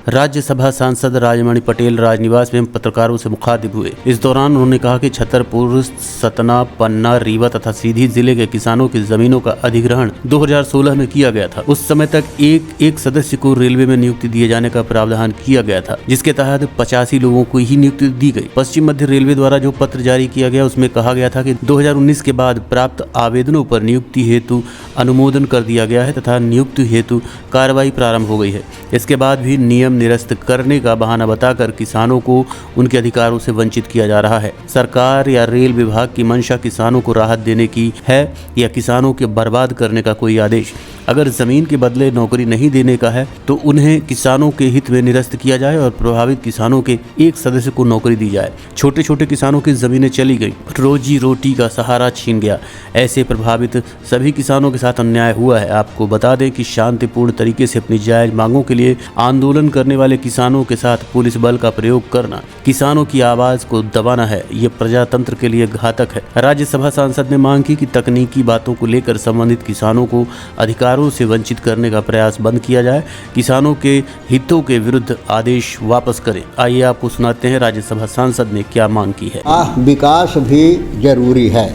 राज्यसभा सांसद राजमणि पटेल राजनिवास में पत्रकारों से मुखातिब हुए। इस दौरान उन्होंने कहा कि छतरपुर, सतना, पन्ना, रीवा तथा सीधी जिले के किसानों की जमीनों का अधिग्रहण 2016 में किया गया था। उस समय तक एक सदस्य को रेलवे में नियुक्ति दिए जाने का प्रावधान किया गया था, जिसके तहत 85 लोगों को ही नियुक्ति दी गई। पश्चिम मध्य रेलवे द्वारा जो पत्र जारी किया गया उसमें कहा गया था कि 2019 के बाद प्राप्त आवेदनों पर नियुक्ति हेतु अनुमोदन कर दिया गया है तथा नियुक्ति हेतु कार्रवाई प्रारंभ हो गई है। इसके बाद भी नियम निरस्त करने का बहाना बताकर किसानों को उनके अधिकारों से वंचित किया जा रहा है। सरकार या रेल विभाग की मंशा किसानों को राहत देने की है या किसानों के बर्बाद करने का कोई आदेश? अगर जमीन के बदले नौकरी नहीं देने का है तो उन्हें किसानों के हित में निरस्त किया जाए और प्रभावित किसानों के एक सदस्य को नौकरी दी जाए। छोटे छोटे किसानों की जमीनें चली गई, रोजी रोटी का सहारा छीन गया। ऐसे प्रभावित सभी किसानों के साथ अन्याय हुआ है। आपको बता दें कि शांतिपूर्ण तरीके से अपनी जायज मांगों के लिए आंदोलन करने वाले किसानों के साथ पुलिस बल का प्रयोग करना, किसानों की आवाज को दबाना है। ये प्रजातंत्र के लिए घातक है। राज्यसभा सांसद ने मांग की कि तकनीकी बातों को लेकर संबंधित किसानों को अधिकारों से वंचित करने का प्रयास बंद किया जाए। किसानों के हितों के विरुद्ध आदेश वापस करें। आइए आपको सुनाते हैं राज्यसभा सांसद ने क्या मांग की है। विकास भी जरूरी है,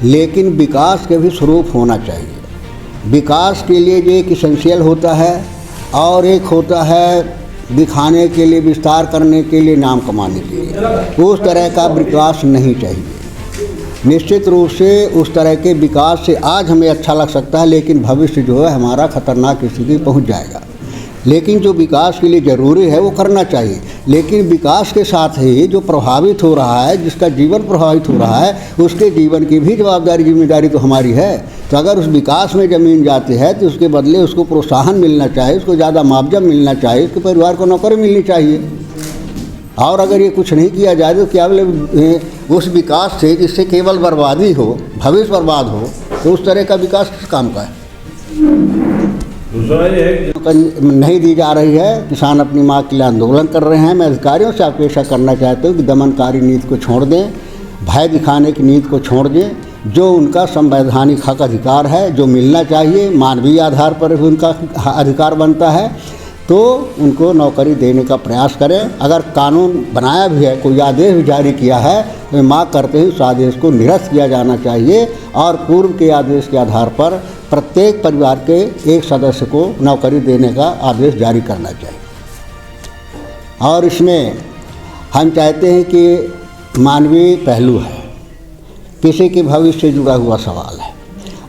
लेकिन विकास के भी स्वरूप होना चाहिए। विकास के लिए जो एक इसेंशियल होता है और एक होता है दिखाने के लिए, विस्तार करने के लिए, नाम कमाने के लिए। उस तरह का विकास नहीं चाहिए। निश्चित रूप से उस तरह के विकास से आज हमें अच्छा लग सकता है, लेकिन भविष्य जो है हमारा खतरनाक स्थिति पहुंच जाएगा। लेकिन जो विकास के लिए ज़रूरी है वो करना चाहिए। लेकिन विकास के साथ ही जो प्रभावित हो रहा है, जिसका जीवन प्रभावित हो रहा है, उसके जीवन की भी जिम्मेदारी तो हमारी है। तो अगर उस विकास में ज़मीन जाती है तो उसके बदले उसको प्रोत्साहन मिलना चाहिए, उसको ज़्यादा मुआवजा मिलना चाहिए, उसके परिवार को नौकरी मिलनी चाहिए। और अगर ये कुछ नहीं किया जाए तो क्या उस विकास से जिससे केवल बर्बादी हो, भविष्य बर्बाद हो, तो उस तरह का विकास किस काम का है? नहीं दी जा रही है। किसान अपनी मांग के लिए आंदोलन कर रहे हैं। मैं अधिकारियों से अपेक्षा करना चाहता हूँ कि दमनकारी नीति को छोड़ दें, भय दिखाने की नीति को छोड़ दें। जो उनका संवैधानिक हक अधिकार है, जो मिलना चाहिए, मानवीय आधार पर भी उनका अधिकार बनता है, तो उनको नौकरी देने का प्रयास करें। अगर कानून बनाया भी है, कोई आदेश भी जारी किया है, तो मांग करते ही उस आदेश को निरस्त किया जाना चाहिए और पूर्व के आदेश के आधार पर प्रत्येक परिवार के एक सदस्य को नौकरी देने का आदेश जारी करना चाहिए। और इसमें हम चाहते हैं कि मानवीय पहलू है, किसी के भविष्य से जुड़ा हुआ सवाल है,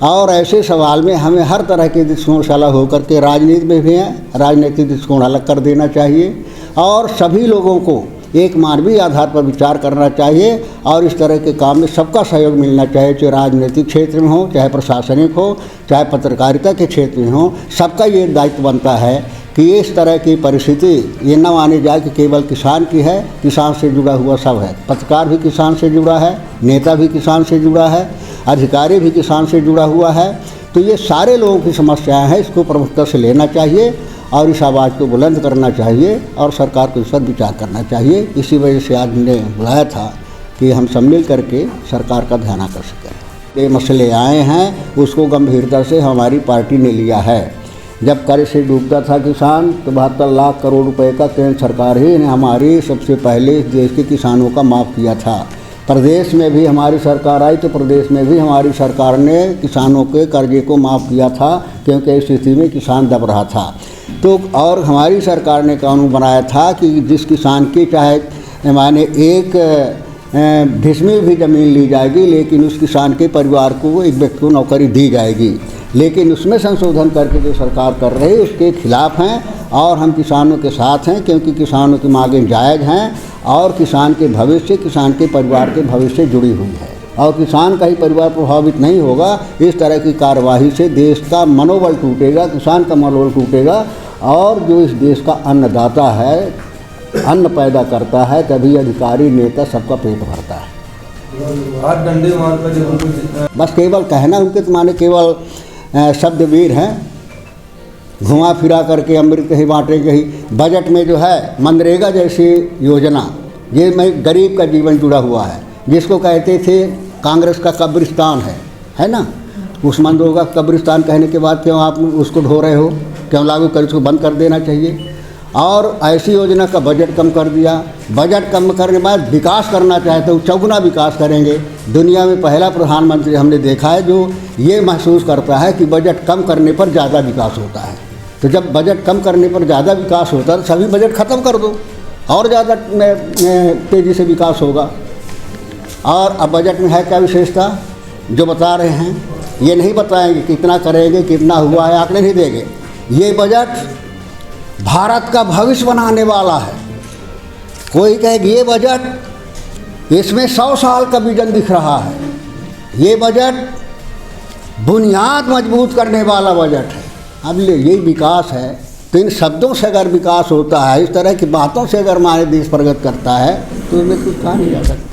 और ऐसे सवाल में हमें हर तरह के दृष्टिकोण से अलग होकर के राजनीति में भी हैं, राजनीतिक दृष्टिकोण अलग कर देना चाहिए और सभी लोगों को एक मानवीय आधार पर विचार करना चाहिए। और इस तरह के काम में सबका सहयोग मिलना चाहिए, चाहे राजनीतिक क्षेत्र में हो, चाहे प्रशासनिक हो, चाहे पत्रकारिता के क्षेत्र में हो। सबका ये दायित्व बनता है कि इस तरह की परिस्थिति ये न मानी जाए कि केवल किसान की है। किसान से जुड़ा हुआ सब है। पत्रकार भी किसान से जुड़ा है, नेता भी किसान से जुड़ा है, अधिकारी भी किसान से जुड़ा हुआ है। तो ये सारे लोगों की समस्याएं हैं, इसको प्रमुखता से लेना चाहिए और इस आवाज़ को बुलंद करना चाहिए और सरकार को इस पर विचार करना चाहिए। इसी वजह से आज ने बुलाया था कि हम सब मिल करके सरकार का ध्यान कर सकें। ये मसले आए हैं, उसको गंभीरता से हमारी पार्टी ने लिया है। जब कर्ज से डूबता था किसान तो 72 लाख करोड़ रुपए का केंद्र सरकार ही ने हमारी सबसे पहले इस देश के किसानों का माफ़ किया था। प्रदेश में भी हमारी सरकार आई तो प्रदेश में भी हमारी सरकार ने किसानों के कर्जे को माफ़ किया था, क्योंकि इस स्थिति में किसान दब रहा था। तो और हमारी सरकार ने कानून बनाया था कि जिस किसान की चाहे माने एक डिसमिल भी ज़मीन ली जाएगी, लेकिन उस किसान के परिवार को एक व्यक्ति को नौकरी दी जाएगी। लेकिन उसमें संशोधन करके जो सरकार कर रही है उसके खिलाफ हैं और हम किसानों के साथ हैं, क्योंकि किसानों की मांगें जायज़ हैं और किसान के भविष्य, किसान के परिवार के भविष्य से जुड़ी हुई है। और किसान का ही परिवार प्रभावित नहीं होगा, इस तरह की कार्यवाही से देश का मनोबल टूटेगा, किसान का मनोबल टूटेगा। और जो इस देश का अन्नदाता है, अन्न पैदा करता है, तभी अधिकारी नेता सबका पेट भरता है। बस केवल कहना उनके तो माने केवल शब्द वीर हैं, घुमा फिरा करके अमृत ही बांटेंगे ही। बजट में जो है मनरेगा जैसी योजना, ये में गरीब का जीवन जुड़ा हुआ है, जिसको कहते थे कांग्रेस का कब्रिस्तान है ना। उस मनरेगा कब्रिस्तान कहने के बाद क्यों आप उसको ढो रहे हो, क्यों लागू कर, उसको बंद कर देना चाहिए। और ऐसी योजना का बजट कम कर दिया। बजट कम करने के बाद विकास करना चाहते हो, चौगुना विकास करेंगे। दुनिया में पहला प्रधानमंत्री हमने देखा है जो ये महसूस करता है कि बजट कम करने पर ज़्यादा विकास होता है। तो जब बजट कम करने पर ज़्यादा विकास होता है तो सभी बजट ख़त्म कर दो और ज़्यादा तेज़ी से विकास होगा। और अब बजट में है क्या विशेषता जो बता रहे हैं, ये नहीं बताएंगे कितना करेंगे, कितना हुआ है, आंकड़े नहीं देंगे। ये बजट भारत का भविष्य बनाने वाला है। कोई कहे ये बजट, इसमें 100 साल का विजन दिख रहा है। ये बजट बुनियाद मजबूत करने वाला बजट है। अब यही विकास है। तो इन शब्दों से अगर विकास होता है, इस तरह की बातों से अगर हमारे देश प्रगति करता है तो उसमें कुछ कहा नहीं जा सकता।